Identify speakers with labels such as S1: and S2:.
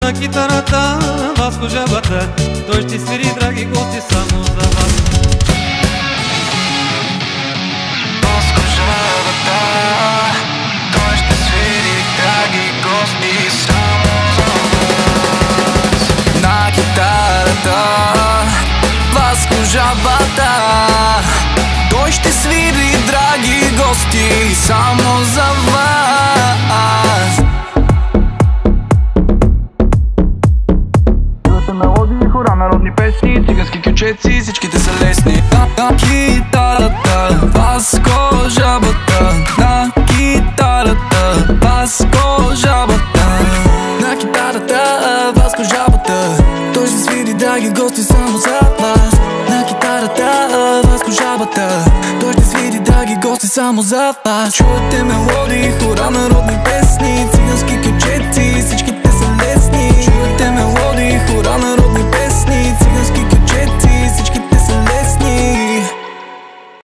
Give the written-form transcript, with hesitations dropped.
S1: На китарата Васко Жабата, той ще свири, драги гости, само за вас.
S2: Васко Жабата, той ще свири, драги гости, само за вас. На китарата Васко Жабата, той ще свири, драги гости, само за вас. Мелодии, хора, народни песни, цигански кючеци, всичките са лесни. На китарата Васко Жабата, на китарата Васко Жабата, на китарата Васко Жабата, той ще свири, драги гости, само за вас. На китарата Васко Жабата, той ще свири, драги гости, само за вас. Чувате мелодии, хора, народни песни, цигански кючеци, всички